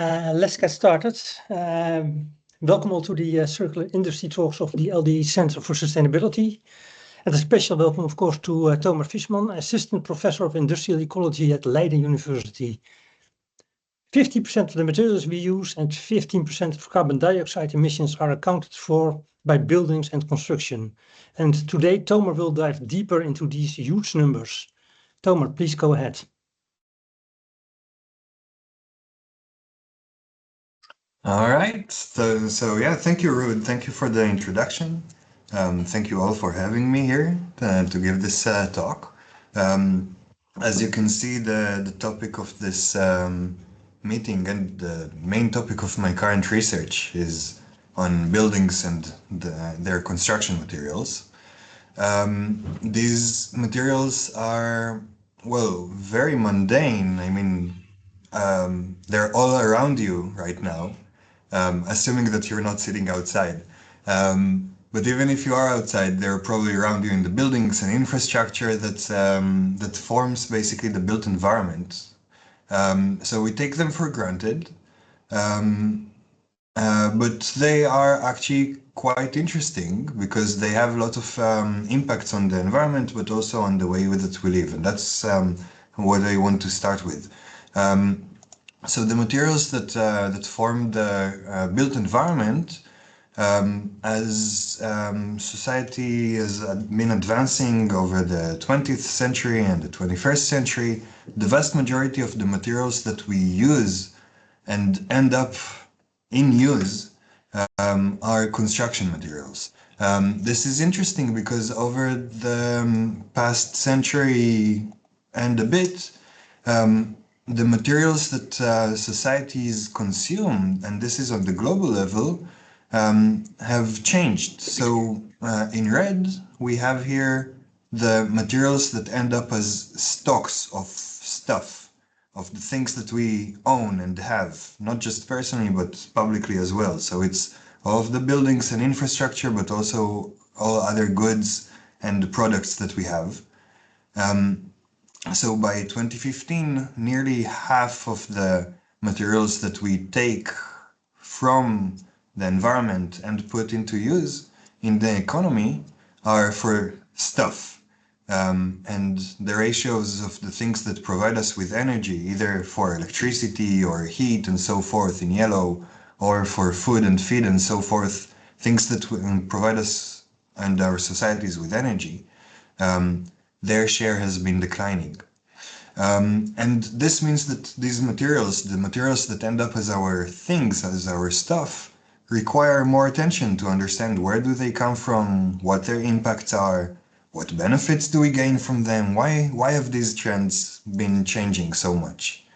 Let's get started. Welcome all to the Circular Industry Talks of the LD Center for Sustainability. And a special welcome, of course, to Thomas Fishman, Assistant Professor of Industrial Ecology at Leiden University. 50% of the materials we use and 15% of carbon dioxide emissions are accounted for by buildings and construction. And today, Thomas will dive deeper into these huge numbers. Thomas, please go ahead. All right. So yeah, thank you, Ruud. Thank you for the introduction. Thank you all for having me here to give this talk. As you can see, the topic of this meeting and the main topic of my current research is on buildings and their construction materials. These materials are, well, very mundane. I mean, they're all around you right now. Assuming that you're not sitting outside. But even if you are outside, they're probably around you in the buildings and infrastructure that forms basically the built environment. So we take them for granted, but they are actually quite interesting because they have a lot of impacts on the environment, but also on the way that we live. And that's what I want to start with. So the materials that form the built environment, as society has been advancing over the 20th century and the 21st century, the vast majority of the materials that we use and end up in use are construction materials. This is interesting because over the past century and a bit, the materials that societies consume, and this is on the global level, have changed. So in red, we have here the materials that end up as stocks of stuff, of the things that we own and have, not just personally, but publicly as well. So it's all of the buildings and infrastructure, but also all other goods and products that we have. So by 2015, nearly half of the materials that we take from the environment and put into use in the economy are for stuff. And the ratios of the things that provide us with energy, either for electricity or heat and so forth in yellow, or for food and feed and so forth, things that provide us and our societies with energy, their share has been declining. And this means that these materials, the materials that end up as our things, as our stuff, require more attention to understand where do they come from, what their impacts are, what benefits do we gain from them, why have these trends been changing so much?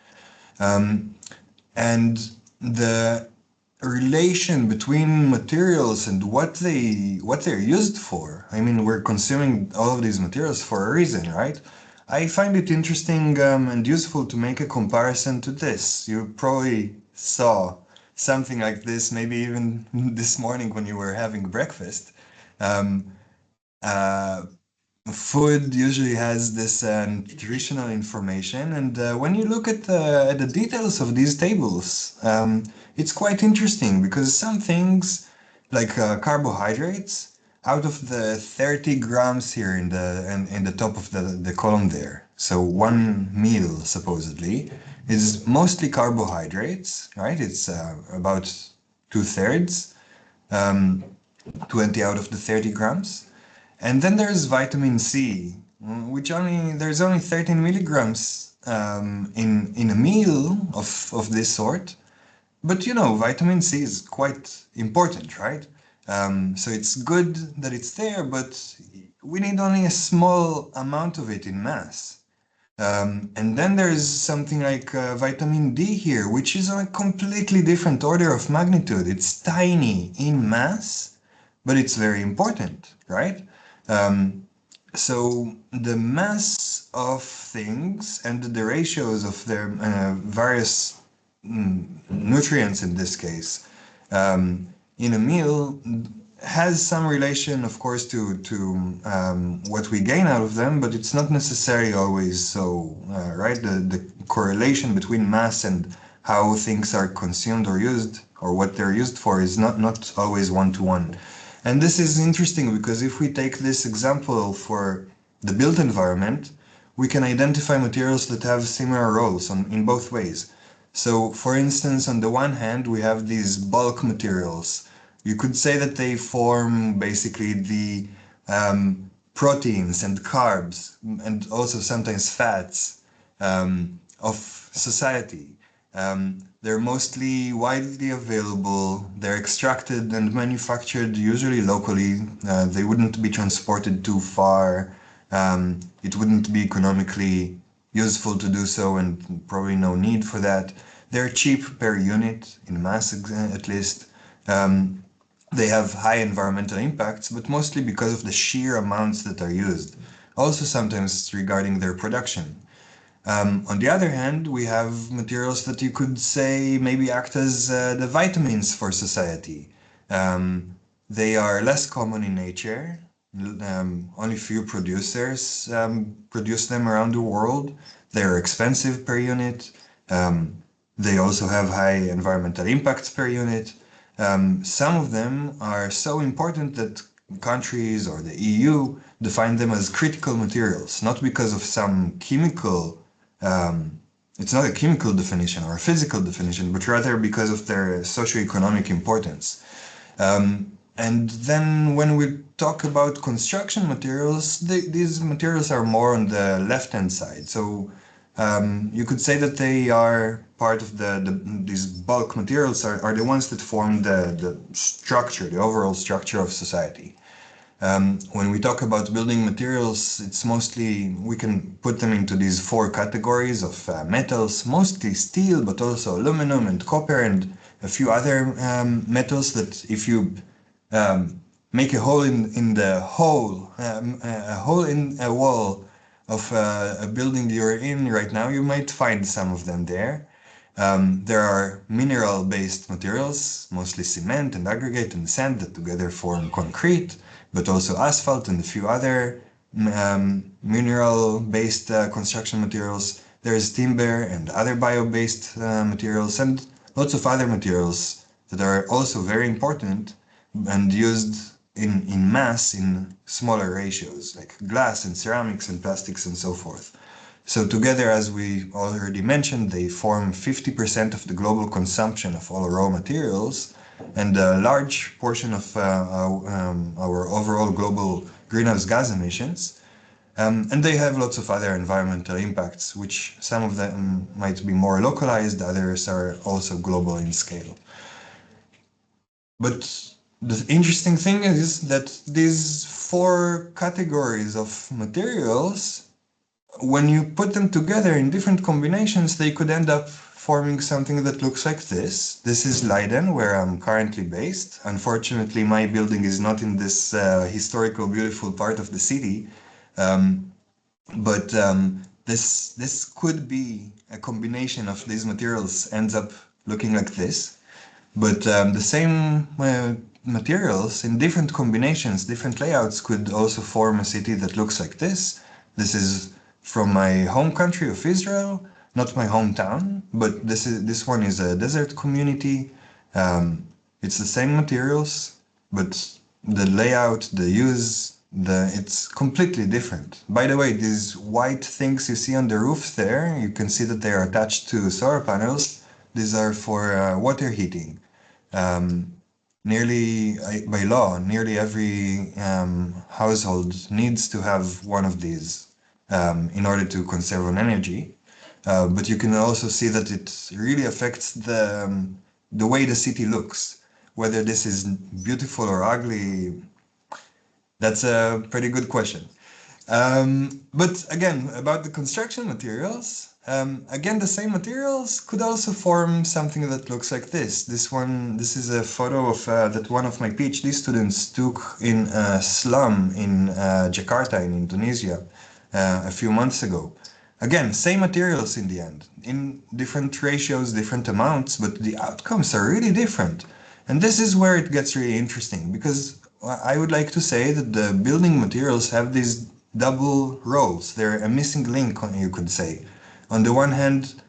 And the relation between materials and what they're used for. I mean, we're consuming all of these materials for a reason, right? I find it interesting and useful to make a comparison to this. You probably saw something like this, maybe even this morning when you were having breakfast. Food usually has this nutritional information, and when you look at the details of these tables, it's quite interesting because some things, like carbohydrates, out of the 30 grams here in the top of the column there, so one meal supposedly, is mostly carbohydrates, right? It's about 2/3, 20 out of the 30 grams. And then there's vitamin C, which there's only 13 milligrams in a meal of this sort. But you know, vitamin C is quite important, right? So it's good that it's there, but we need only a small amount of it in mass. And then there's something like vitamin D here, which is on a completely different order of magnitude. It's tiny in mass, but it's very important, right? So the mass of things and the ratios of their various nutrients in this case in a meal has some relation, of course, to what we gain out of them, but it's not necessarily always so, right? The correlation between mass and how things are consumed or used, or what they're used for, is not always one-to-one. And this is interesting because if we take this example for the built environment, we can identify materials that have similar roles in both ways. So, for instance, on the one hand, we have these bulk materials. You could say that they form basically the proteins and carbs, and also sometimes fats, of society. They're mostly widely available. They're extracted and manufactured usually locally. They wouldn't be transported too far. It wouldn't be economically useful to do so, and probably no need for that. They're cheap per unit, in mass at least. They have high environmental impacts, but mostly because of the sheer amounts that are used. Also sometimes regarding their production. On the other hand, we have materials that you could say maybe act as the vitamins for society. They are less common in nature. Only few producers produce them around the world. They're expensive per unit. They also have high environmental impacts per unit. Some of them are so important that countries or the EU define them as critical materials, not because of some chemical, it's not a chemical definition or a physical definition, but rather because of their socioeconomic importance. And then when we talk about construction materials, these materials are more on the left-hand side. So you could say that they are part of these bulk materials are the ones that form the structure, the overall structure of society. When we talk about building materials, it's mostly, we can put them into these four categories of metals, mostly steel, but also aluminum and copper and a few other metals that if you make a hole in the hole, a hole in a wall of a building you're in right now, you might find some of them there. There are mineral-based materials, mostly cement and aggregate and sand that together form concrete, but also asphalt and a few other mineral-based construction materials. There's timber and other bio-based materials and lots of other materials that are also very important and used in mass in smaller ratios, like glass and ceramics and plastics and so forth. So together, as we already mentioned, they form 50% of the global consumption of all raw materials and a large portion of our overall global greenhouse gas emissions. And they have lots of other environmental impacts, which some of them might be more localized, others are also global in scale. But the interesting thing is that these four categories of materials, when you put them together in different combinations, they could end up forming something that looks like this. This is Leiden, where I'm currently based. Unfortunately, my building is not in this historical, beautiful part of the city. But this could be a combination of these materials ends up looking like this. But the same materials in different combinations, different layouts could also form a city that looks like this. This is from my home country of Israel, not my hometown, but this one is a desert community. It's the same materials, but the layout, the use, it's completely different. By the way, these white things you see on the roof there, you can see that they are attached to solar panels. These are for water heating. Nearly, by law, nearly every household needs to have one of these in order to conserve on energy. But you can also see that it really affects the way the city looks. Whether this is beautiful or ugly, that's a pretty good question. But again, about the construction materials, again, the same materials could also form something that looks like this. This is a photo of that one of my PhD students took in a slum in Jakarta in Indonesia a few months ago. Again, same materials in the end, in different ratios, different amounts, but the outcomes are really different. And this is where it gets really interesting, because I would like to say that the building materials have these double roles. They're a missing link, you could say. On the one hand,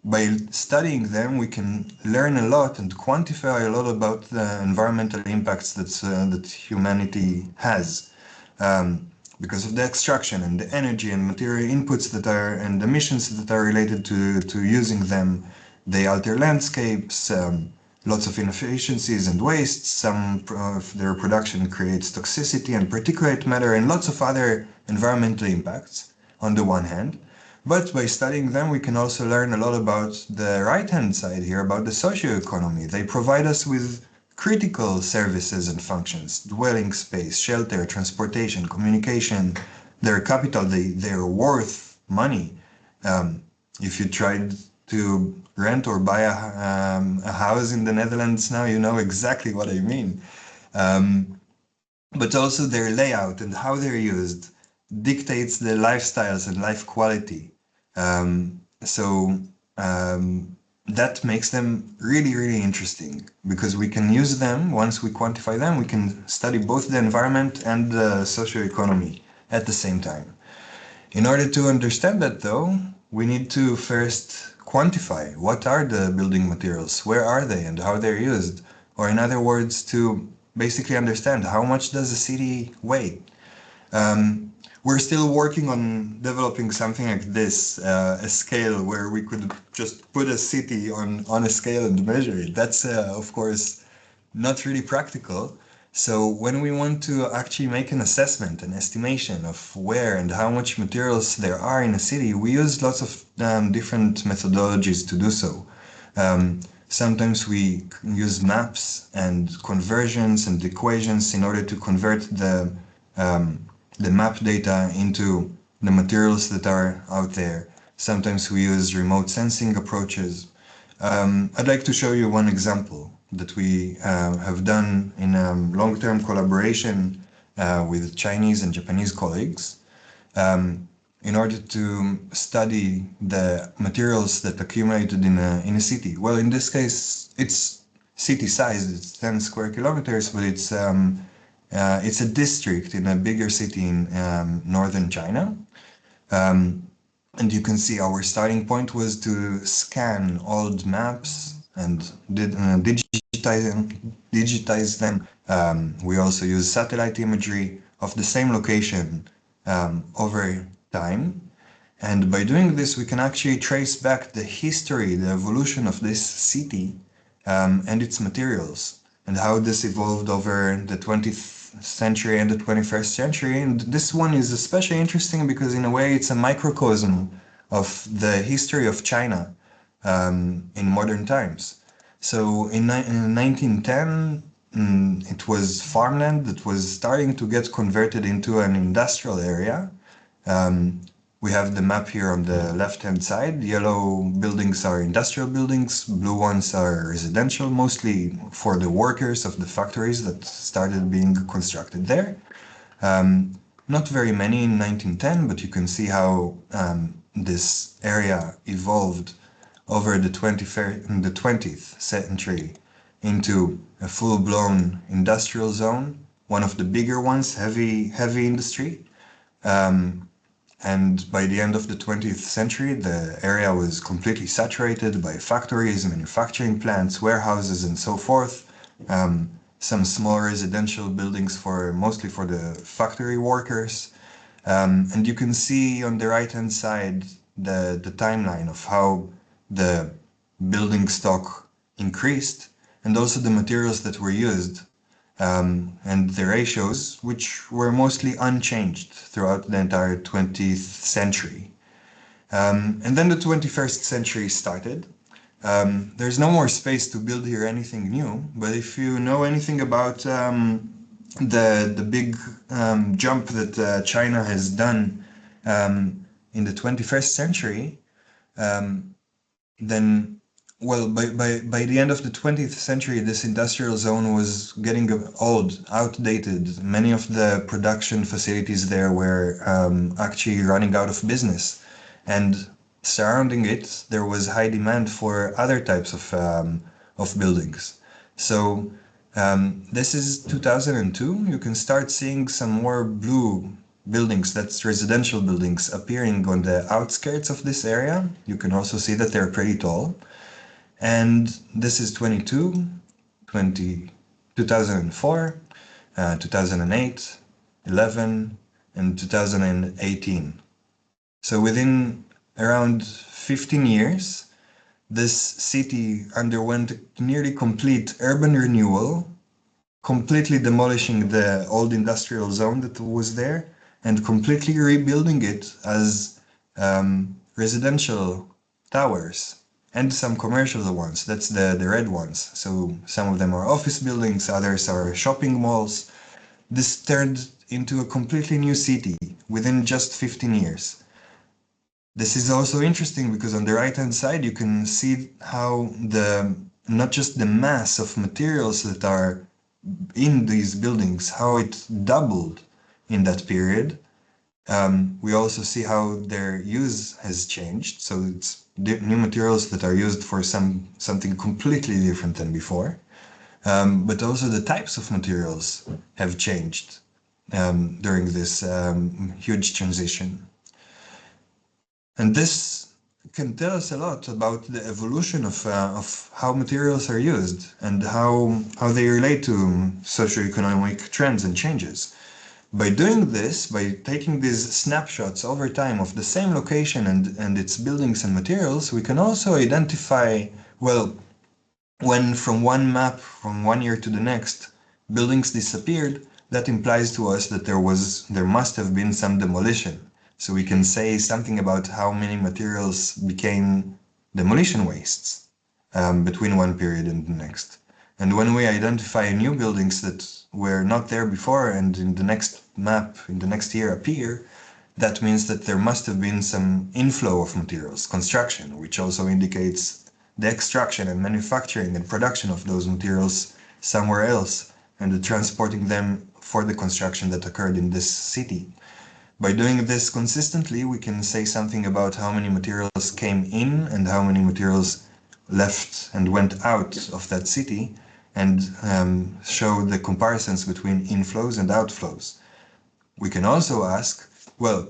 by studying them, we can learn a lot and quantify a lot about the environmental impacts that humanity has. Because of the extraction and the energy and material inputs that are and emissions that are related to using them. They alter landscapes, lots of inefficiencies and wastes. Some of their production creates toxicity and particulate matter and lots of other environmental impacts on the one hand. But by studying them, we can also learn a lot about the right-hand side here, about the socio-economy. They provide us with critical services and functions: dwelling space, shelter, transportation, communication. Their capital, they're worth money. If you tried to rent or buy a house in the Netherlands now, you know exactly what I mean. But also their layout and how they're used dictates the lifestyles and life quality. That makes them really, really interesting, because we can use them. Once we quantify them, we can study both the environment and the socio-economy at the same time. In order to understand that, though, we need to first quantify what are the building materials, where are they, and how they're used. Or in other words, to basically understand how much does a city weigh. We're still working on developing something like this, a scale where we could just put a city on a scale and measure it. That's, of course, not really practical. So when we want to actually make an assessment, an estimation of where and how much materials there are in a city, we use lots of different methodologies to do so. Sometimes we use maps and conversions and equations in order to convert the map data into the materials that are out there. Sometimes we use remote sensing approaches. I'd like to show you one example that we have done in a long-term collaboration with Chinese and Japanese colleagues in order to study the materials that accumulated in a city. Well, in this case, it's city-sized, it's 10 square kilometers, but it's a district in a bigger city in northern China. And you can see our starting point was to scan old maps and digitize them. We also use satellite imagery of the same location over time. And by doing this, we can actually trace back the history, the evolution of this city and its materials, and how this evolved over the 20th century and the 21st century. And this one is especially interesting because in a way it's a microcosm of the history of China in modern times. So in 1910, it was farmland that was starting to get converted into an industrial area. We have the map here on the left-hand side. Yellow buildings are industrial buildings, blue ones are residential, mostly for the workers of the factories that started being constructed there. Not very many in 1910, but you can see how this area evolved over the 20th century into a full-blown industrial zone, one of the bigger ones, heavy industry. And by the end of the 20th century, the area was completely saturated by factories, manufacturing plants, warehouses, and so forth. Some small residential buildings mostly for the factory workers. And you can see on the right-hand side the timeline of how the building stock increased, and also the materials that were used. And the ratios, which were mostly unchanged throughout the entire 20th century. And then the 21st century started. There's no more space to build here anything new, but if you know anything about the big jump that China has done in the 21st century, then well, by the end of the 20th century, this industrial zone was getting old, outdated. Many of the production facilities there were actually running out of business. And surrounding it, there was high demand for other types of buildings. So this is 2002. You can start seeing some more blue buildings, that's residential buildings, appearing on the outskirts of this area. You can also see that they're pretty tall. And this is 2004, 2008, 11, and 2018. So within around 15 years, this city underwent nearly complete urban renewal, completely demolishing the old industrial zone that was there and completely rebuilding it as residential towers and some commercial ones. That's the red ones. So some of them are office buildings, others are shopping malls. This turned into a completely new city within just 15 years. This is also interesting because on the right-hand side, you can see how not just the mass of materials that are in these buildings, how it doubled in that period. We also see how their use has changed. So it's new materials that are used for something completely different than before. But also the types of materials have changed during this huge transition. And this can tell us a lot about the evolution of how materials are used and how they relate to socioeconomic trends and changes. By doing this, by taking these snapshots over time of the same location and its buildings and materials, we can also identify, well, when from one map, from one year to the next, buildings disappeared, that implies to us that there must have been some demolition. So we can say something about how many materials became demolition wastes between one period and the next. And when we identify new buildings that were not there before and in the next map, in the next year appear, that means that there must have been some inflow of materials, construction, which also indicates the extraction and manufacturing and production of those materials somewhere else and the transporting them for the construction that occurred in this city. By doing this consistently, we can say something about how many materials came in and how many materials left and went out of that city and show the comparisons between inflows and outflows. We can also ask, well,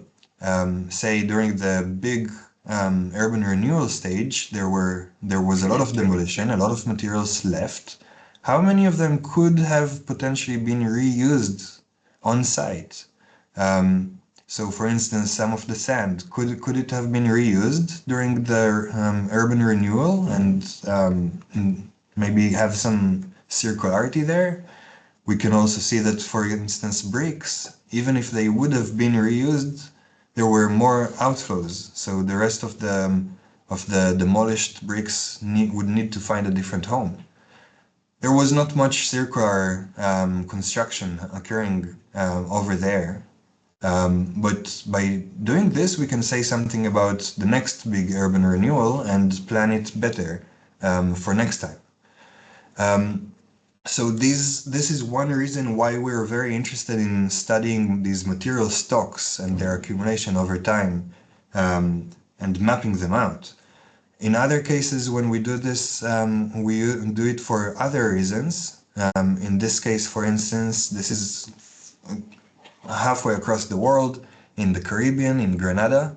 say during the big urban renewal stage, there was a lot of demolition, a lot of materials left. How many of them could have potentially been reused on site? So, for instance, some of the sand, could it have been reused during the urban renewal and maybe have some circularity there? We can also see that, for instance, bricks, even if they would have been reused, there were more outflows. So the rest of the demolished bricks would need to find a different home. There was not much circular construction occurring over there. But by doing this, we can say something about the next big urban renewal and plan it better for next time. So this is one reason why we're very interested in studying these material stocks and their accumulation over time and mapping them out. In other cases, when we do this, we do it for other reasons. In this case, for instance, this is halfway across the world, in the Caribbean, in Grenada,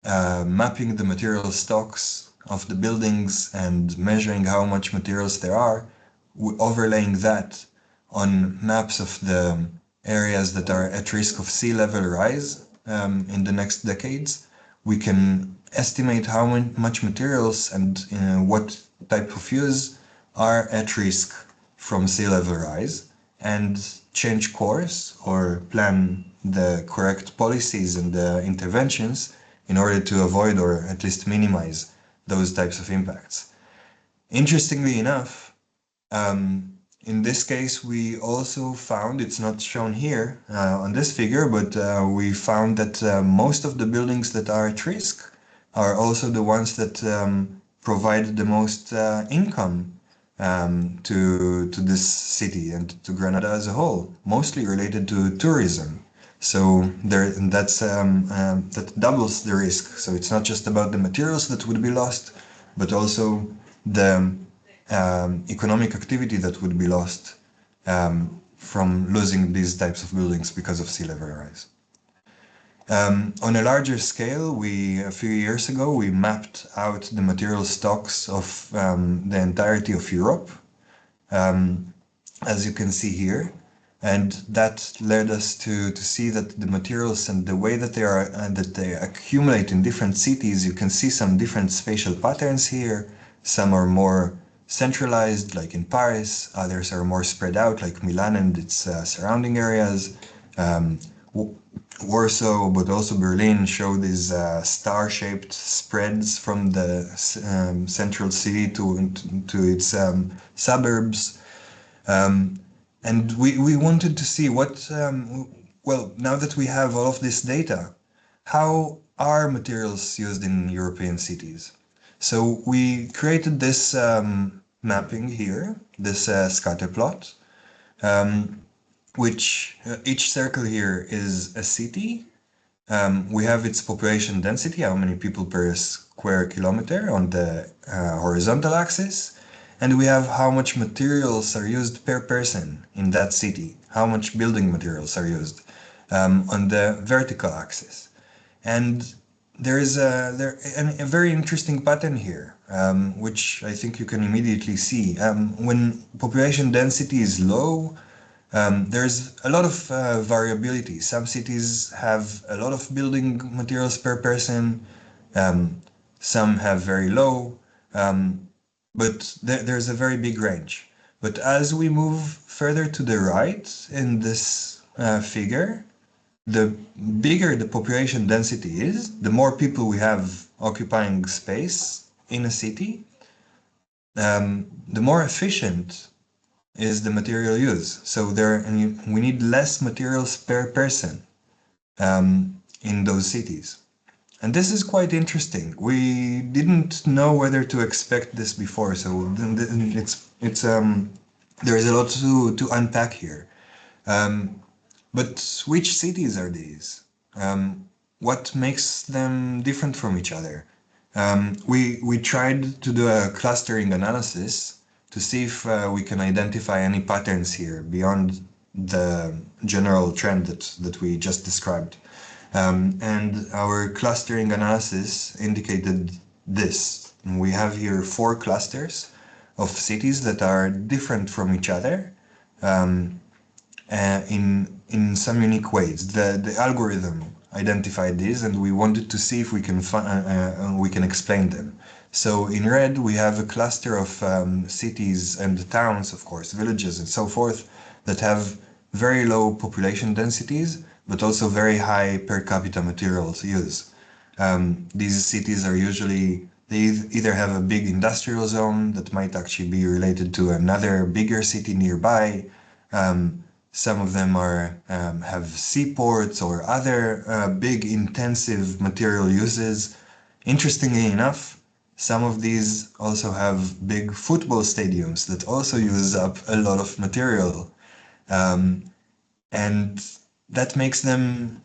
mapping the material stocks of the buildings and measuring how much materials there are, overlaying that on maps of the areas that are at risk of sea level rise in the next decades. We can estimate how much materials and what type of use are at risk from sea level rise and change course or plan the correct policies and the interventions in order to avoid or at least minimize those types of impacts. Interestingly enough, in this case, we also found, it's not shown here on this figure, but we found that most of the buildings that are at risk are also the ones that provide the most income to this city and to Grenada as a whole, mostly related to tourism. So that doubles the risk. So it's not just about the materials that would be lost, but also the economic activity that would be lost from losing these types of buildings because of sea level rise. On a larger scale, a few years ago, we mapped out the material stocks of the entirety of Europe, as you can see here. And that led us to see that the materials and the way that they accumulate in different cities, you can see some different spatial patterns here. Some are more centralized, like in Paris. Others are more spread out, like Milan and its surrounding areas. Warsaw, but also Berlin, show these star-shaped spreads from the central city to its suburbs. And we wanted to see what, well, now that we have all of this data, how are materials used in European cities? So we created this mapping here, this scatter plot, which each circle here is a city. We have its population density, how many people per square kilometer on the horizontal axis. And we have how much materials are used per person in that city, how much building materials are used on the vertical axis. And there is a very interesting pattern here, which I think you can immediately see. When population density is low, there's a lot of variability. Some cities have a lot of building materials per person, some have very low. But there's a very big range. But as we move further to the right in this figure, the bigger the population density is, the more people we have occupying space in a city, the more efficient is the material use. So we need less materials per person in those cities. And this is quite interesting. We didn't know whether to expect this before, so there is a lot to unpack here. But which cities are these? What makes them different from each other? We tried to do a clustering analysis to see if we can identify any patterns here beyond the general trend that we just described. And our clustering analysis indicated this. We have here 4 clusters of cities that are different from each other in some unique ways. The algorithm identified these, and we wanted to see if we can explain them. So in red, we have a cluster of cities and towns, of course, villages and so forth, that have very low population densities, but also very high per capita materials use. These cities are usually, they either have a big industrial zone that might actually be related to another bigger city nearby. Some of them have seaports or other big intensive material uses. Interestingly enough, some of these also have big football stadiums that also use up a lot of material. And that makes them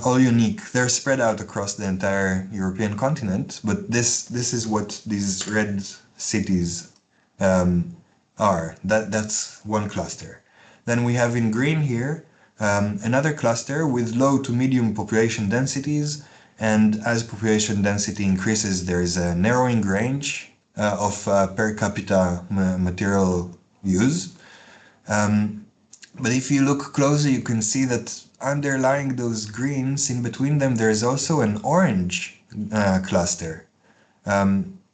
all unique. They're spread out across the entire European continent, but this is what these red cities are. That's one cluster. Then we have in green here another cluster with low to medium population densities, and as population density increases, there is a narrowing range of per capita material use. But if you look closely, you can see that underlying those greens, in between them, there is also an orange cluster,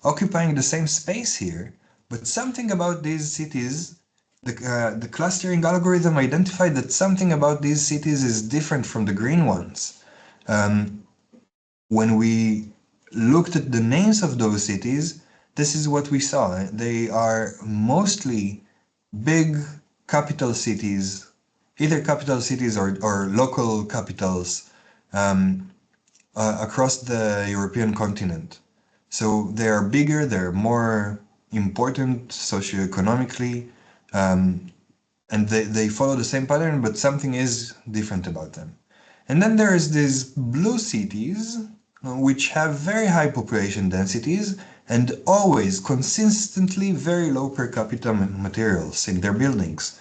occupying the same space here. But something about these cities, the clustering algorithm identified that something about these cities is different from the green ones. When we looked at the names of those cities, this is what we saw. They are mostly big capital cities, either capital cities or local capitals across the European continent. So they are bigger, they're more important socioeconomically, and they follow the same pattern, but something is different about them. And then there's these blue cities, which have very high population densities and always consistently very low per capita materials in their buildings.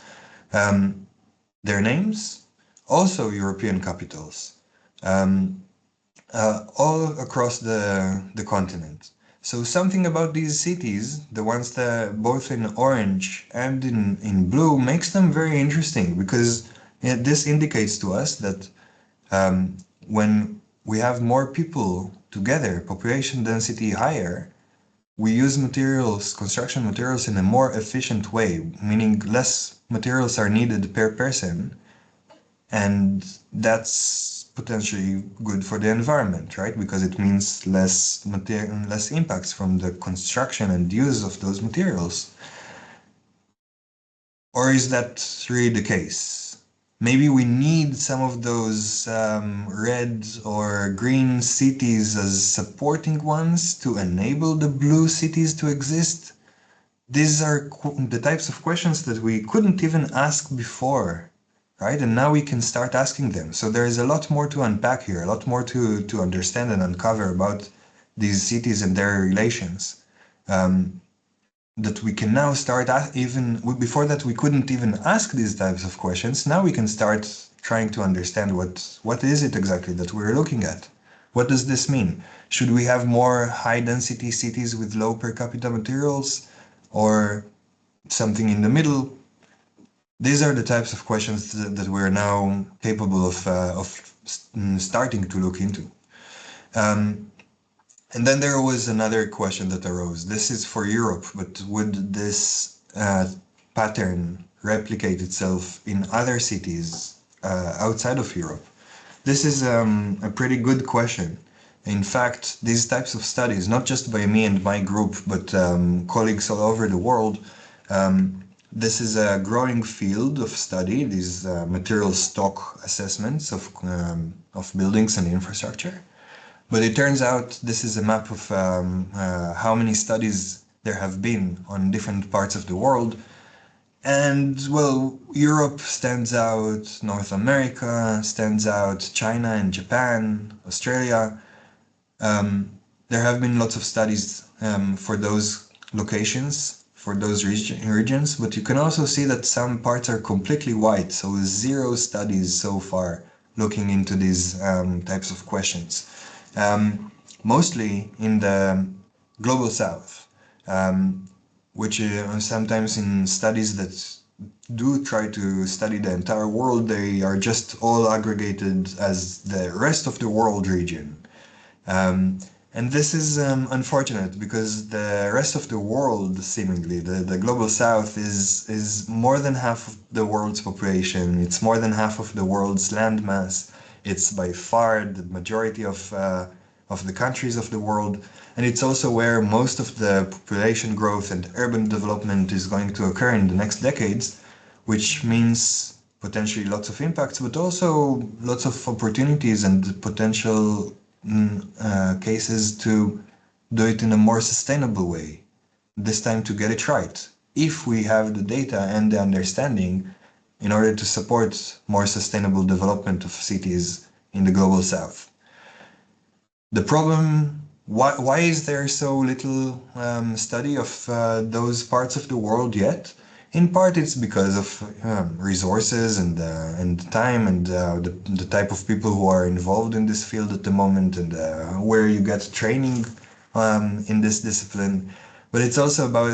their names, also European capitals, all across the continent. So something about these cities, the ones that both in orange and in blue, makes them very interesting because this indicates to us that when we have more people together, population density higher, we use materials, construction materials in a more efficient way, meaning less materials are needed per person. And that's potentially good for the environment, right? Because it means less impacts from the construction and use of those materials. Or is that really the case? Maybe we need some of those red or green cities as supporting ones to enable the blue cities to exist. These are the types of questions that we couldn't even ask before, right? And now we can start asking them. So there is a lot more to unpack here, a lot more to understand and uncover about these cities and their relations. That we can now start even before that we couldn't even ask these types of questions. Now we can start trying to understand what is it exactly that we're looking at. What does this mean? Should we have more high density cities with low per capita materials or something in the middle? These are the types of questions that we're now capable of starting to look into. And then there was another question that arose. This is for Europe, but would this pattern replicate itself in other cities outside of Europe? This is a pretty good question. In fact, these types of studies, not just by me and my group, but colleagues all over the world, this is a growing field of study, these material stock assessments of buildings and infrastructure. But it turns out this is a map of how many studies there have been on different parts of the world. And, well, Europe stands out, North America stands out, China and Japan, Australia. There have been lots of studies for those locations, for those regions, but you can also see that some parts are completely white, so 0 studies so far looking into these types of questions. Mostly in the global south, which sometimes in studies that do try to study the entire world, they are just all aggregated as the rest of the world region. And this is unfortunate because the rest of the world, seemingly, the global south is more than half of the world's population. It's more than half of the world's landmass. It's by far the majority of the countries of the world. And it's also where most of the population growth and urban development is going to occur in the next decades, which means potentially lots of impacts, but also lots of opportunities and potential cases to do it in a more sustainable way, this time to get it right, if we have the data and the understanding in order to support more sustainable development of cities in the global south. The problem, why is there so little study of those parts of the world yet? In part, it's because of resources and time and the type of people who are involved in this field at the moment and where you get training in this discipline. But it's also about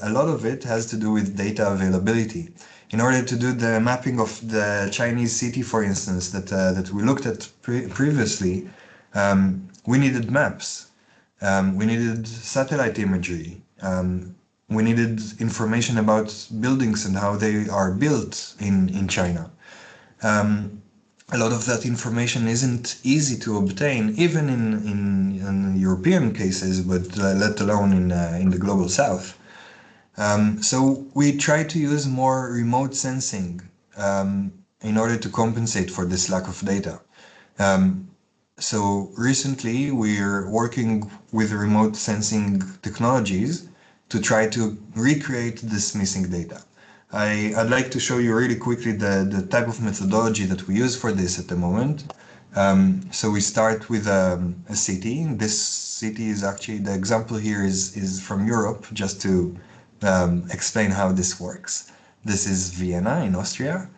a lot of it has to do with data availability. In order to do the mapping of the Chinese city, for instance, that we looked at previously, we needed maps. We needed satellite imagery. We needed information about buildings and how they are built in China. A lot of that information isn't easy to obtain, even in European cases, but let alone in the global south. So we try to use more remote sensing in order to compensate for this lack of data. So recently we're working with remote sensing technologies to try to recreate this missing data. I'd like to show you really quickly the type of methodology that we use for this at the moment. So we start with a city. This city is actually, the example here is from Europe, just to explain how this works. This is Vienna in Austria.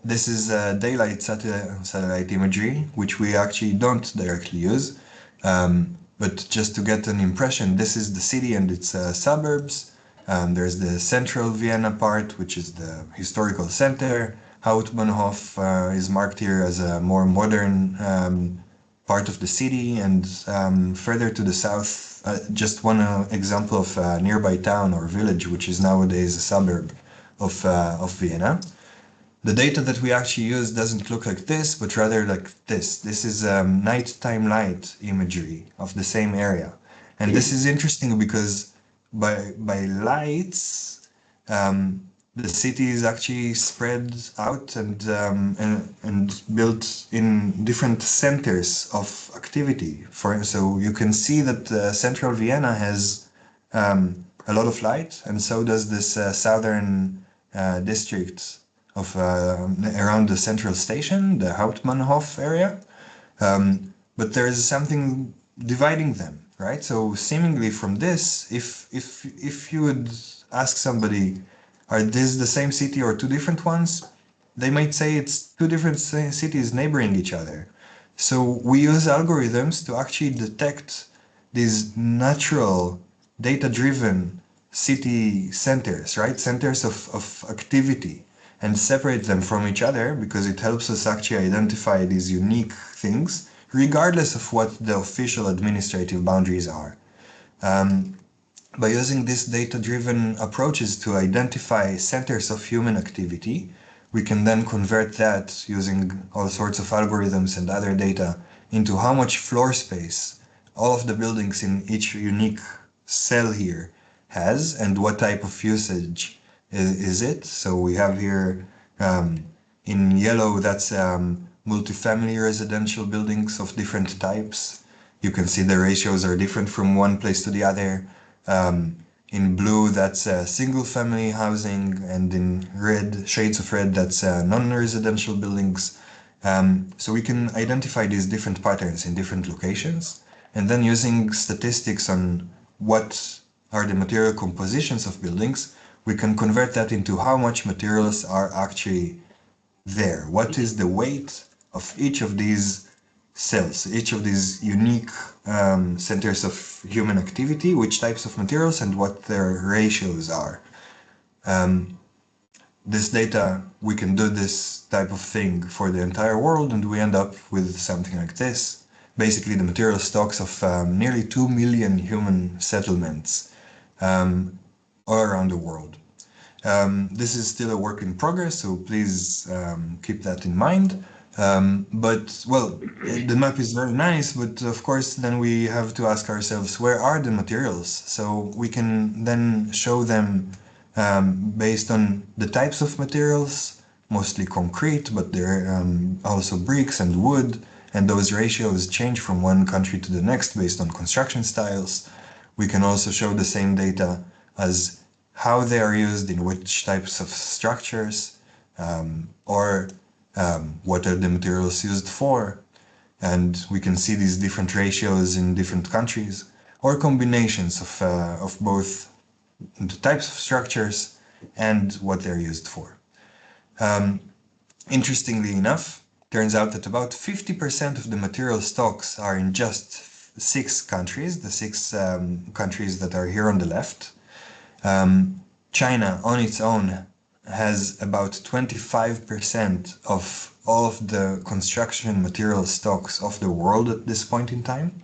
This is daylight satellite imagery, which we actually don't directly use. But just to get an impression, this is the city and its suburbs. There's the central Vienna part, which is the historical center. Hauptbahnhof is marked here as a more modern part of the city, and further to the south, just one example of a nearby town or village, which is nowadays a suburb of Vienna. The data that we actually use doesn't look like this, but rather like this. This is nighttime light imagery of the same area. And this is interesting because by lights, the city is actually spread out and built in different centers of activity. So you can see that central Vienna has a lot of light, and so does this southern district of around the central station, the Hauptbahnhof area. But there is something dividing them, right? So seemingly from this, if you would ask somebody, are these the same city or two different ones? They might say it's two different cities neighboring each other. So we use algorithms to actually detect these natural data-driven city centers, right? Centers of activity, and separate them from each other, because it helps us actually identify these unique things, regardless of what the official administrative boundaries are. By using these data-driven approaches to identify centers of human activity, we can then convert that using all sorts of algorithms and other data into how much floor space all of the buildings in each unique cell here has, and what type of usage is it. So we have here in yellow, that's multifamily residential buildings of different types. You can see the ratios are different from one place to the other. In blue, that's single family housing, and in red, shades of red, that's non-residential buildings. So we can identify these different patterns in different locations, and then using statistics on what are the material compositions of buildings, we can convert that into how much materials are actually there. What is the weight of each of these cells, each of these unique centers of human activity, which types of materials and what their ratios are. This data, we can do this type of thing for the entire world, and we end up with something like this. Basically, the material stocks of nearly 2 million human settlements all around the world. This is still a work in progress, so please keep that in mind. But, well, the map is very nice, but of course then we have to ask ourselves, where are the materials? So we can then show them based on the types of materials, mostly concrete, but there are also bricks and wood, and those ratios change from one country to the next based on construction styles. We can also show the same data as how they are used in which types of structures, or what are the materials used for. And we can see these different ratios in different countries, or combinations of both the types of structures and what they're used for. Interestingly enough, turns out that about 50% of the material stocks are in just 6 countries, the 6 countries that are here on the left. China on its own has about 25% of all of the construction material stocks of the world at this point in time.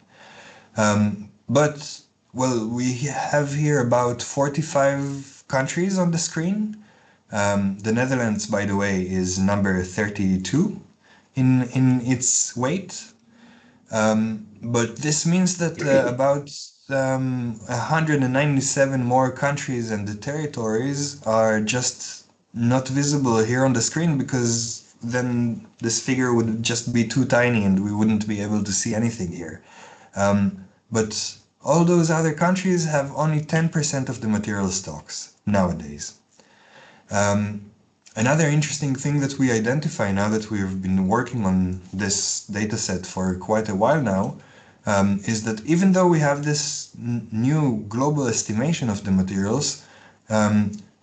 But, well, we have here about 45 countries on the screen. The Netherlands, by the way, is number 32 in its weight. But this means that about 197 more countries and the territories are just not visible here on the screen, because then this figure would just be too tiny and we wouldn't be able to see anything here. But all those other countries have only 10% of the material stocks nowadays. Another interesting thing that we identify now that we've been working on this dataset for quite a while now, is that even though we have this new global estimation of the materials,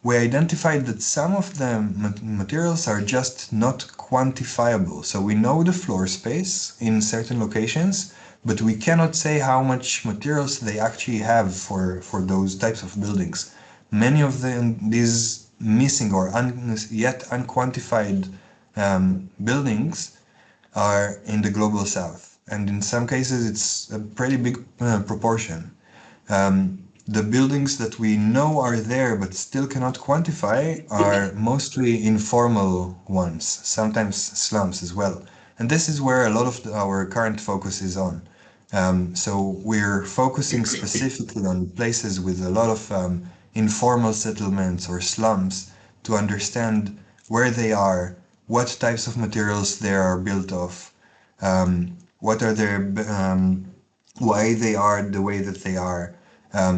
we identified that some of the materials are just not quantifiable. So we know the floor space in certain locations, but we cannot say how much materials they actually have for those types of buildings. Many of these missing or yet unquantified buildings are in the global south. And in some cases, it's a pretty big proportion. The buildings that we know are there but still cannot quantify are mostly informal ones, sometimes slums as well. And this is where a lot of our current focus is on. So we're focusing specifically on places with a lot of informal settlements or slums to understand where they are, what types of materials they are built of, what are their, why they are the way that they are.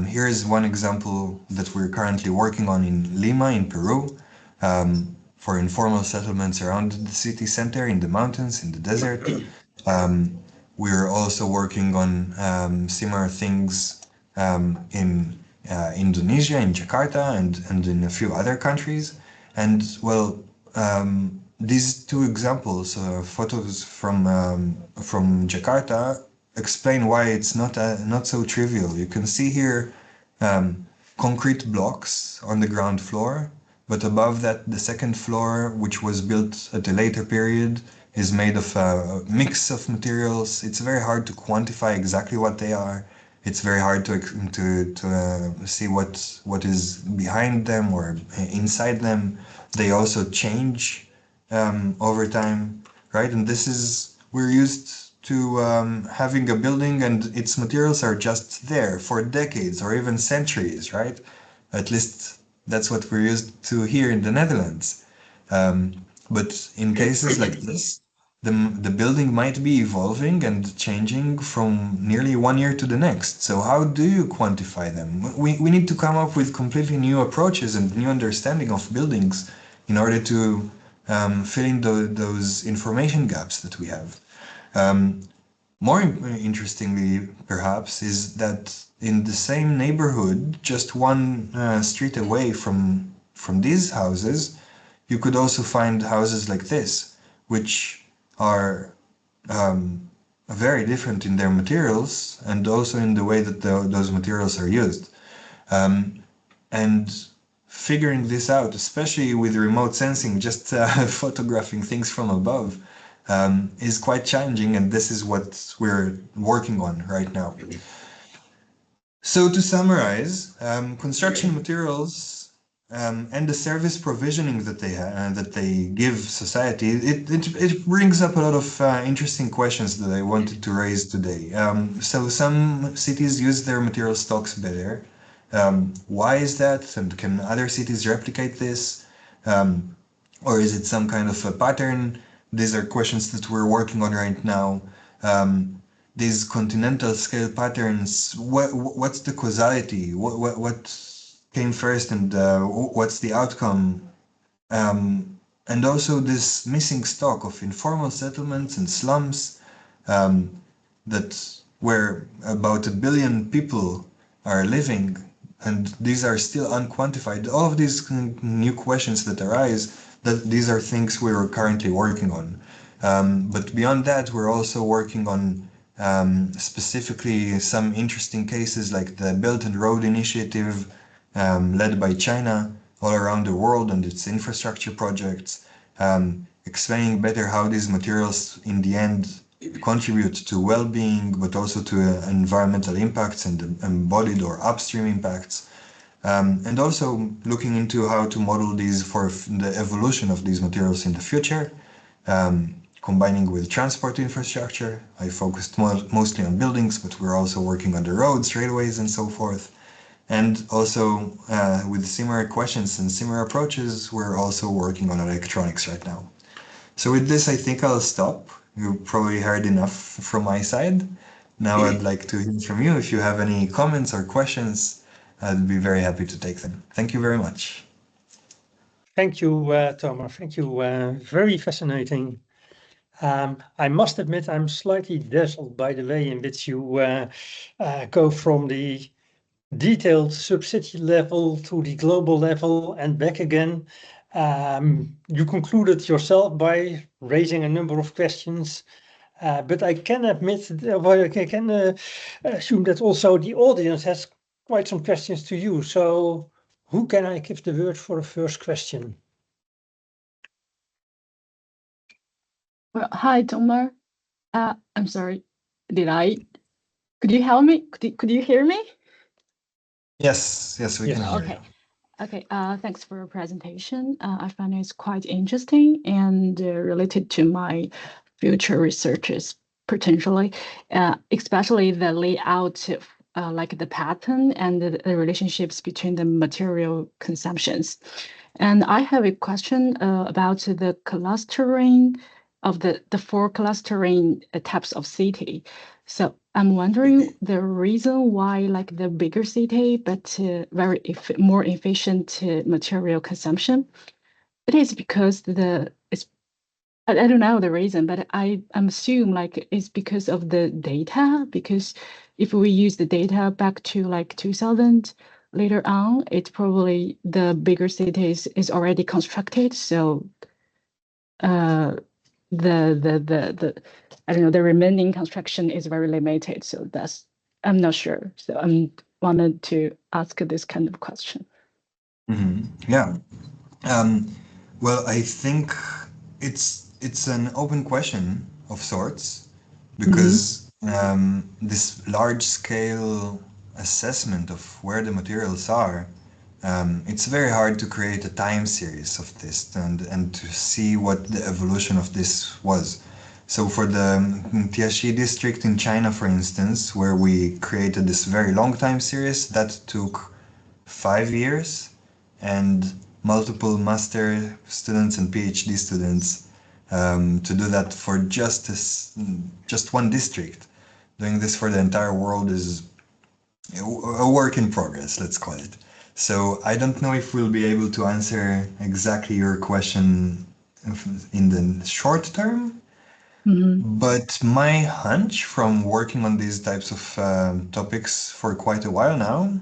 Here is one example that we're currently working on in Lima, in Peru, for informal settlements around the city center, in the mountains, in the desert. We're also working on similar things in Indonesia, in Jakarta, and in a few other countries. And well, these two examples, photos from Jakarta, explain why it's not so trivial. You can see here concrete blocks on the ground floor, but above that, the second floor, which was built at a later period, is made of a mix of materials. It's very hard to quantify exactly what they are. It's very hard to see what is behind them or inside them. They also change over time, right? And this is, we're used to having a building and its materials are just there for decades or even centuries, right? At least that's what we're used to here in the Netherlands. But in cases like this, the building might be evolving and changing from nearly 1 year to the next. So how do you quantify them? We need to come up with completely new approaches and new understanding of buildings in order to fill in those information gaps that we have. More interestingly, perhaps, is that in the same neighborhood, just one street away from these houses, you could also find houses like this, which are very different in their materials and also in the way that those materials are used. And figuring this out, especially with remote sensing, just photographing things from above, is quite challenging, and this is what we're working on right now. So to summarize, construction materials and the service provisioning that they give society, it brings up a lot of interesting questions that I wanted to raise today. So some cities use their material stocks better. Why is that? And can other cities replicate this? Or is it some kind of a pattern? These are questions that we're working on right now. These continental scale patterns, what's the causality? What came first, and what's the outcome? And also this missing stock of informal settlements and slums that where about 1 billion people are living, and these are still unquantified. All of these new questions that arise, that these are things we're currently working on. But beyond that, we're also working on specifically some interesting cases like the Belt and Road Initiative led by China all around the world and its infrastructure projects, explaining better how these materials in the end contribute to well-being, but also to environmental impacts and embodied or upstream impacts. And also looking into how to model these for the evolution of these materials in the future, combining with transport infrastructure. I focused mostly on buildings, but we're also working on the roads, railways, and so forth. And also with similar questions and similar approaches, we're also working on electronics right now. So with this, I think I'll stop. You probably heard enough from my side. Now I'd like to hear from you. If you have any comments or questions, I'd be very happy to take them. Thank you very much. Thank you, Tomer. Thank you. Very fascinating. I must admit, I'm slightly dazzled by the way in which you go from the detailed sub-city level to the global level and back again. You concluded yourself by raising a number of questions, but I can admit, well, I can assume that also the audience has quite some questions to you. So who can I give the word for a first question? Well, hi, Tomer. I'm sorry. Could you help me? Could you hear me? Yes, we can hear you. Okay. Thanks for your presentation. I find it's quite interesting and related to my future researches potentially, especially the layout, like the pattern and the relationships between the material consumptions. And I have a question about the clustering of the four clustering types of city. So I'm wondering the reason why, like the bigger city, but more efficient material consumption. It is because I don't know the reason, but I assume like it's because of the data. Because if we use the data back to like 2000 later on, it's probably the bigger cities is already constructed. So the I don't know, the remaining construction is very limited. So I'm not sure. So I wanted to ask this kind of question. Yeah. Well, I think it's an open question of sorts, because this large scale assessment of where the materials are, it's very hard to create a time series of this and to see what the evolution of this was. So for the Tiaxi district in China, for instance, where we created this very long time series, that took 5 years, and multiple master students and PhD students to do that for just one district. Doing this for the entire world is a work in progress, let's call it. So I don't know if we'll be able to answer exactly your question in the short term, but my hunch from working on these types of topics for quite a while now,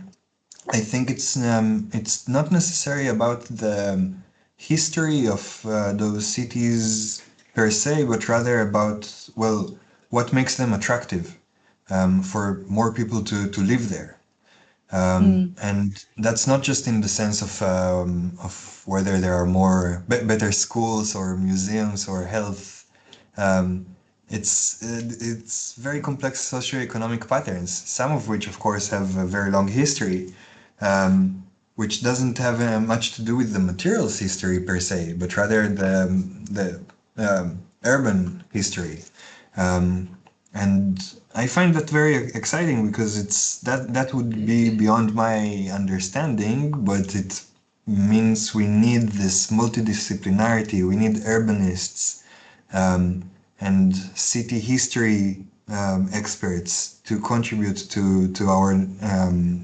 I think it's not necessarily about the history of those cities per se, but rather about, well, what makes them attractive for more people to live there. And that's not just in the sense of whether there are more better schools or museums or health. It's very complex socioeconomic patterns, some of which, of course, have a very long history, which doesn't have much to do with the materials history per se, but rather the urban history. And I find that very exciting, because that would be beyond my understanding, but it means we need this multidisciplinarity. We need urbanists and city history experts to contribute to our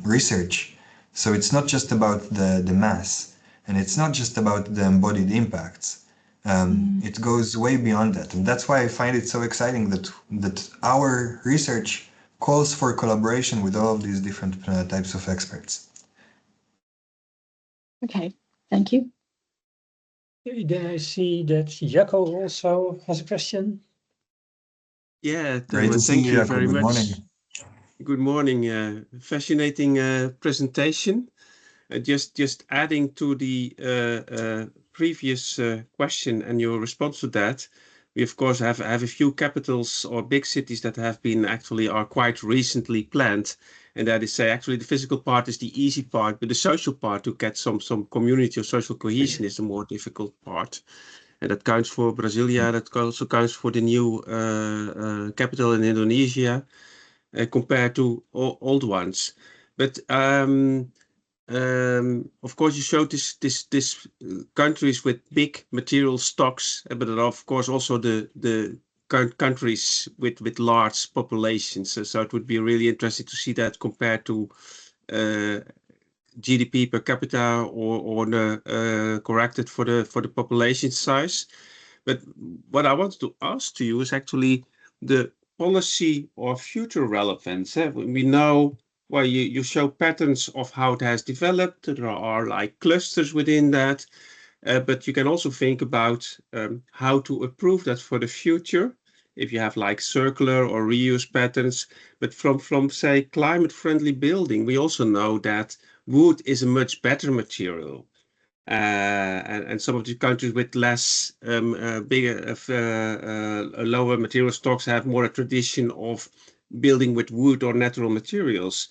research. So it's not just about the mass, and it's not just about the embodied impacts. It goes way beyond that, and that's why I find it so exciting that our research calls for collaboration with all of these different types of experts. Okay, thank you. Okay, then I see that Jacco also has a question. Yeah, Great to thank see you you, very Good much. morning. Good morning. Fascinating presentation. Just adding to the previous question and your response to that, we of course have a few capitals or big cities that have been are quite recently planned, and that is actually the physical part is the easy part, but the social part to get some community or social cohesion is the more difficult part. And that counts for Brasilia, that also counts for the new capital in Indonesia compared to old ones. But of course, you showed this countries with big material stocks, but of course also the countries with large populations. So it would be really interesting to see that compared to GDP per capita or corrected for the population size. But what I wanted to ask to you is actually the policy or future relevance. We know well, you show patterns of how it has developed. There are like clusters within that, but you can also think about how to improve that for the future. If you have like circular or reuse patterns, but from say climate-friendly building, we also know that wood is a much better material. And some of the countries with less lower material stocks have more a tradition of building with wood or natural materials.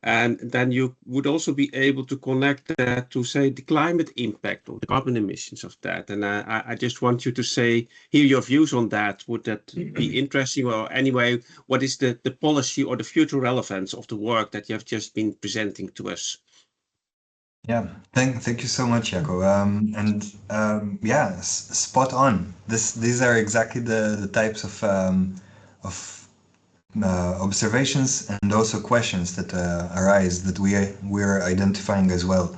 And then you would also be able to connect that to, say, the climate impact or the carbon emissions of that. And I just want you to hear your views on that. Would that be interesting? Or anyway, what is the policy or the future relevance of the work that you have just been presenting to us? Yeah, thank you so much, Jaco. Yeah, spot on. These are exactly the types of observations and also questions that arise that we're identifying as well.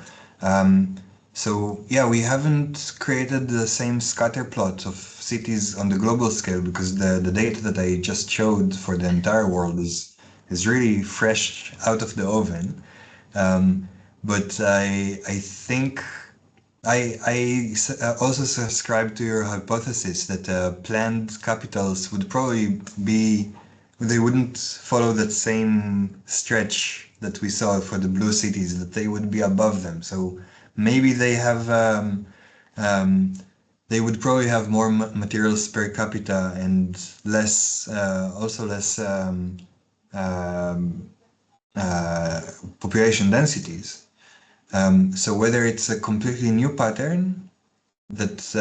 So yeah, we haven't created the same scatter plot of cities on the global scale because the data that I just showed for the entire world is really fresh out of the oven. But I think I also subscribe to your hypothesis that planned capitals would probably they wouldn't follow that same stretch that we saw for the blue cities, that they would be above them. So maybe they have they would probably have more materials per capita and less population densities. So whether it's a completely new pattern that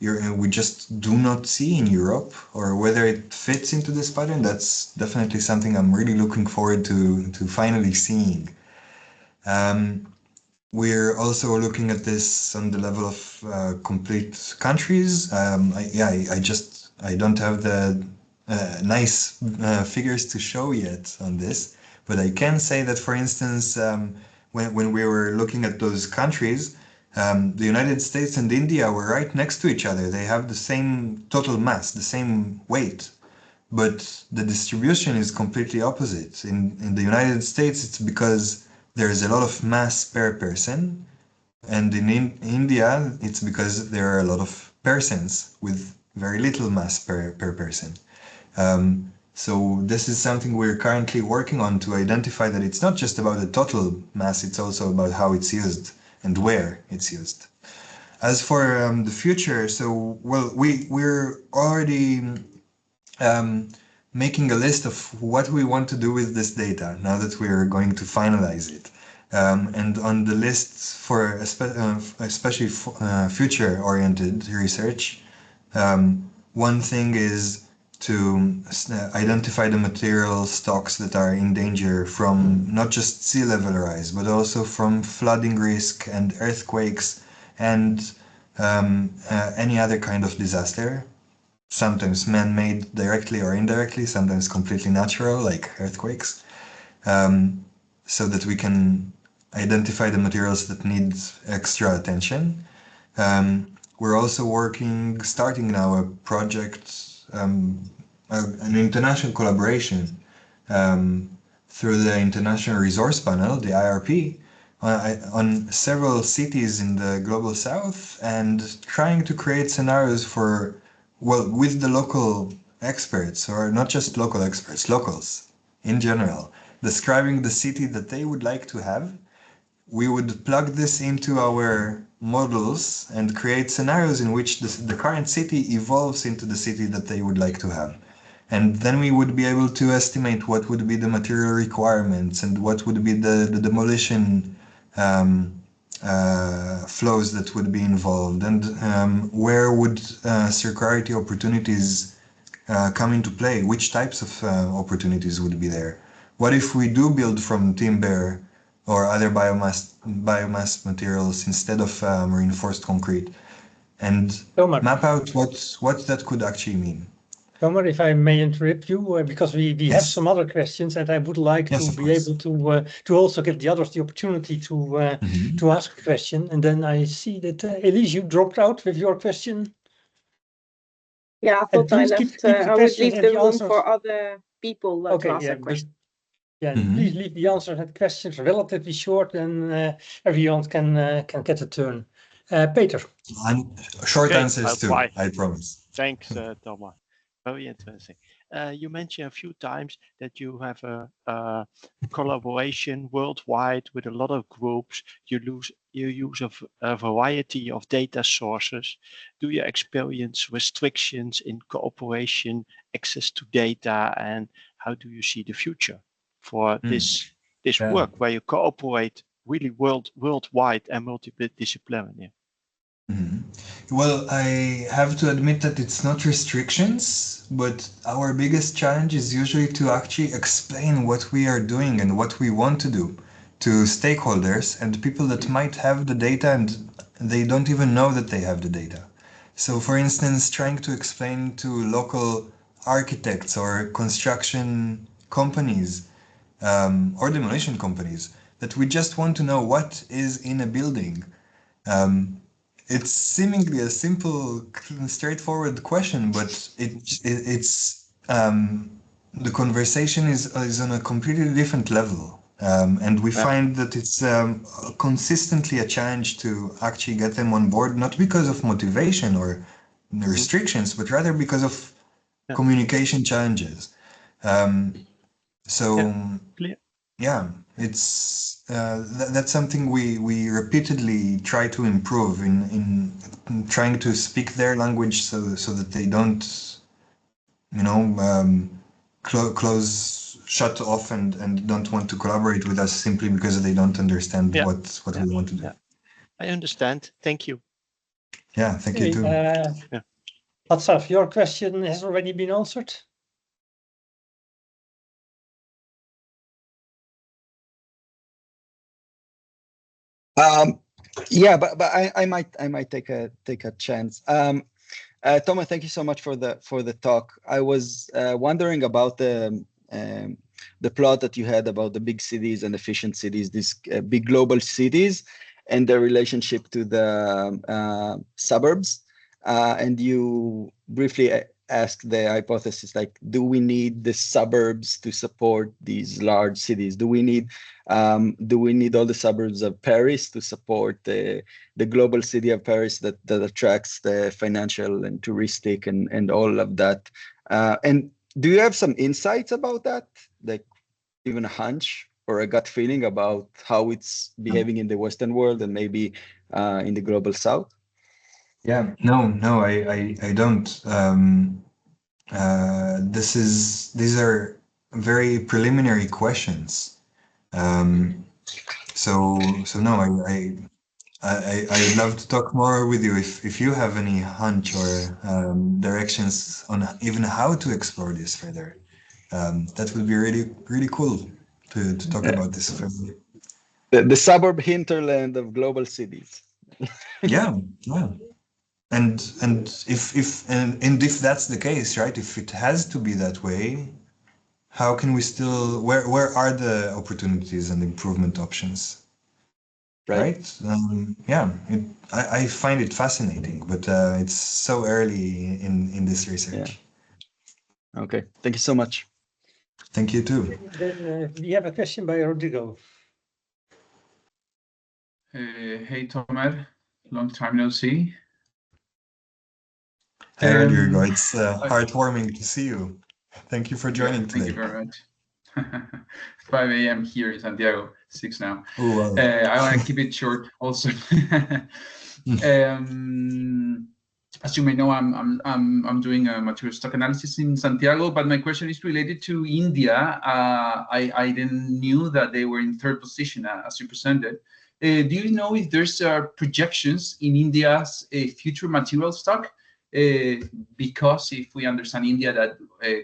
we just do not see in Europe, or whether it fits into this pattern, that's definitely something I'm really looking forward to finally seeing. We're also looking at this on the level of complete countries. I don't have the nice figures to show yet on this, but I can say that, for instance, when we were looking at those countries, the United States and India were right next to each other. They have the same total mass, the same weight, but the distribution is completely opposite. In the United States, it's because there's a lot of mass per person, and in India, it's because there are a lot of persons with very little mass per person. So this is something we're currently working on to identify that it's not just about the total mass, it's also about how it's used and where it's used. As for the future, so, well, we're already making a list of what we want to do with this data now that we're going to finalize it. And on the list for especially future-oriented research, one thing is to identify the material stocks that are in danger from not just sea level rise, but also from flooding risk and earthquakes and any other kind of disaster, sometimes man-made directly or indirectly, sometimes completely natural, like earthquakes, so that we can identify the materials that need extra attention. We're also starting now a project, an international collaboration through the International Resource Panel, the IRP, on several cities in the Global South, and trying to create scenarios for, well, with the local experts, or not just local experts, locals in general, describing the city that they would like to have. We would plug this into our models and create scenarios in which the current city evolves into the city that they would like to have. And then we would be able to estimate what would be the material requirements and what would be the demolition flows that would be involved, and where would circularity opportunities come into play, which types of opportunities would be there. What if we do build from timber or other biomass materials instead of reinforced concrete, and map out what that could actually mean. Tomer, if I may interrupt you, because we Yes. have some other questions, and I would like Yes, to of be course. able to also give the others the opportunity to ask a question. And then I see that Elise, you dropped out with your question. Yeah, I thought I would leave the room for other people to ask a question. Yeah, please leave the answers and questions relatively short, and everyone can get a turn. Peter. And short answers I'll too, try. I promise. Thanks, Thomas. Very interesting. You mentioned a few times that you have a collaboration worldwide with a lot of groups. You use a variety of data sources. Do you experience restrictions in cooperation, access to data, and how do you see the future for this work where you cooperate really worldwide and multidisciplinary? Well, I have to admit that it's not restrictions, but our biggest challenge is usually to actually explain what we are doing and what we want to do to stakeholders and people that might have the data and they don't even know that they have the data. So, for instance, trying to explain to local architects or construction companies or demolition companies that we just want to know what is in a building. It's seemingly a simple, straightforward question, but it's the conversation is on a completely different level, and we find that it's consistently a challenge to actually get them on board, not because of motivation or restrictions, but rather because of communication challenges. Yeah, it's that's something we repeatedly try to improve in trying to speak their language so that they don't, shut off and don't want to collaborate with us simply because they don't understand what we want to do. I understand. Thank you. Yeah, thank you too. Asaf, your question has already been answered. Yeah, but I might take a chance. Thomas, thank you so much for the talk. I was wondering about the plot that you had about the big cities and efficient cities, these big global cities, and their relationship to the suburbs. And you briefly asked the hypothesis, like, do we need the suburbs to support these large cities? Do we need all the suburbs of Paris to support the global city of Paris that attracts the financial and touristic and all of that? And do you have some insights about that, like even a hunch or a gut feeling about how it's behaving in the Western world and maybe in the global South? Yeah, no, I don't. These are very preliminary questions. So no, I'd love to talk more with you if you have any hunch or directions on even how to explore this further. That would be really cool to talk about this further. The suburb hinterland of global cities. Yeah. And if that's the case, right? If it has to be that way, how can we still? Where are the opportunities and improvement options? Right? I find it fascinating, but it's so early in this research. Yeah. Okay. Thank you so much. Thank you too. Then we have a question by Rodrigo. Hey, Tomer. Long time no see. Hey, Rodrigo. It's heartwarming to see you. Thank you for joining today. Thank you very much. 5 a.m. here in Santiago, 6 now. Oh, wow. I want to keep it short also. As you may know, I'm doing a material stock analysis in Santiago, but my question is related to India. I didn't knew that they were in third position as you presented. Do you know if there's projections in India's future material stock? Because if we understand India, that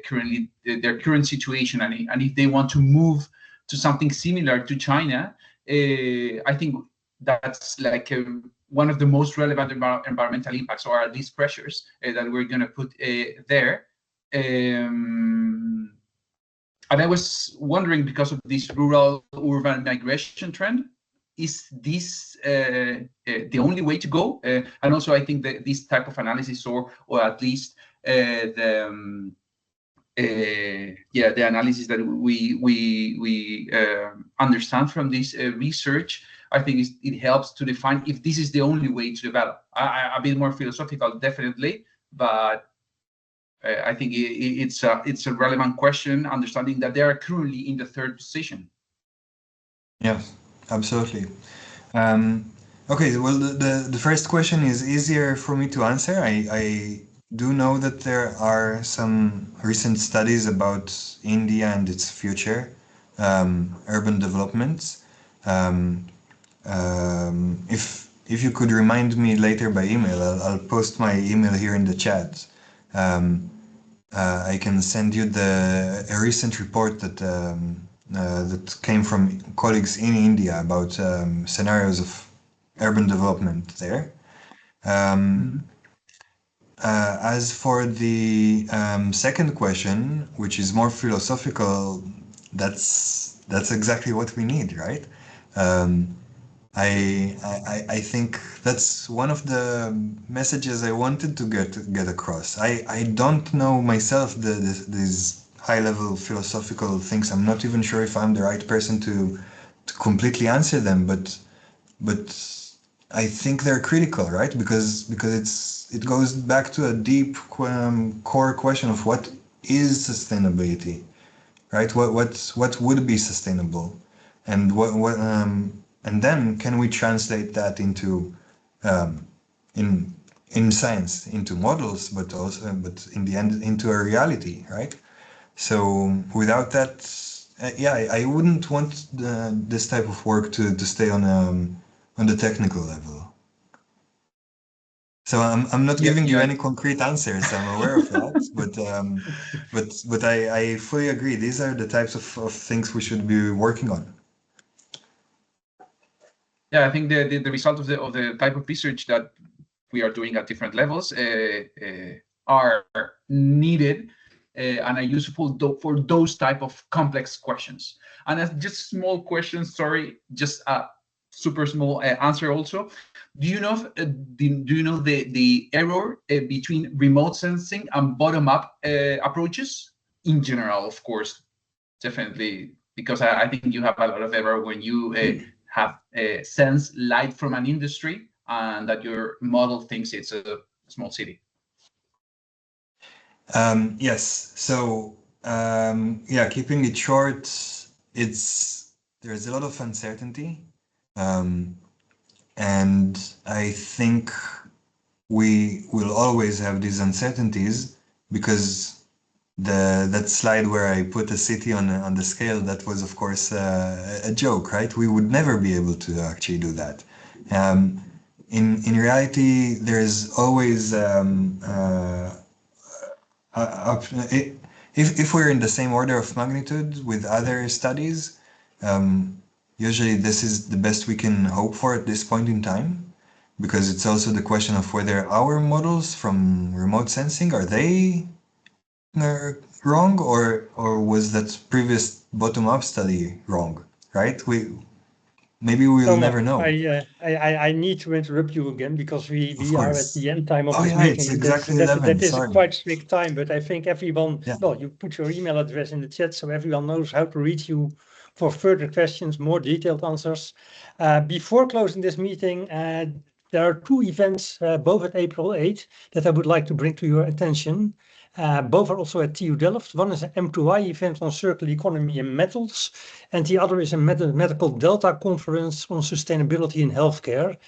currently their current situation, and if they want to move to something similar to China, I think that's like one of the most relevant environmental impacts, or at least pressures, that we're going to put there. And I was wondering, because of this rural-urban migration trend, is this the only way to go? And also, I think that this type of analysis, or at least the the analysis that we understand from this research, I think it helps to define if this is the only way to develop. A bit more philosophical, definitely, but I think it's a relevant question, understanding that they are currently in the third position. Yes, absolutely. Okay, well, the first question is easier for me to answer. I do know that there are some recent studies about India and its future urban developments. If you could remind me later by email, I'll post my email here in the chat. I can send you a recent report that that came from colleagues in India about scenarios of urban development there. As for the second question, which is more philosophical, that's exactly what we need, right? I think that's one of the messages I wanted to get across. I don't know myself these high-level philosophical things. I'm not even sure if I'm the right person to completely answer them, but I think they're critical, right? Because it goes back to a deep core question of what is sustainability, right? What would be sustainable, and and then can we translate that into in science into models, but in the end into a reality, right? So without that, I wouldn't want this type of work to stay on the technical level. So I'm not giving you any concrete answers. I'm aware of that, but I fully agree. These are the types of things we should be working on. Yeah, I think the result of the type of research that we are doing at different levels are needed and are useful for those type of complex questions. And as just small questions, sorry, just a super small answer also. Do you know the error between remote sensing and bottom-up approaches in general? Of course, definitely, because I think you have a lot of error when you have sense light from an industry and that your model thinks it's a small city. Yes. So keeping it short, there's a lot of uncertainty, and I think we will always have these uncertainties because that slide where I put a city on the scale, that was of course a joke, right? We would never be able to actually do that. In reality, there's always if we're in the same order of magnitude with other studies, usually this is the best we can hope for at this point in time, because it's also the question of whether our models from remote sensing, are they wrong, or was that previous bottom-up study wrong, right? Maybe we'll never know. I need to interrupt you again because we are at the end time of this meeting. It's exactly 11. That is Sorry. a quite strict time, but I think everyone, Yeah. well, you put your email address in the chat so everyone knows how to reach you for further questions, more detailed answers. Before closing this meeting, there are two events, both at April 8th, that I would like to bring to your attention. Both are also at TU Delft. One is an M2I event on circular economy and metals, and the other is a medical Delta conference on sustainability in healthcare.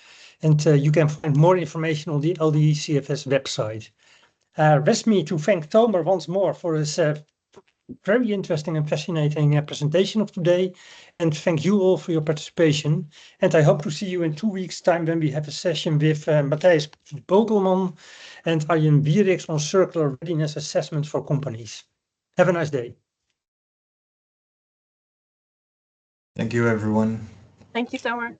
And you can find more information on the LDE-CFS website. Rest me to thank Tomer once more for his very interesting and fascinating presentation of today, and thank you all for your participation. And I hope to see you in 2 weeks' time when we have a session with Matthijs Bogelman and Arjen Wieriks on circular readiness assessment for companies. Have a nice day. Thank you, everyone. Thank you, Tomer.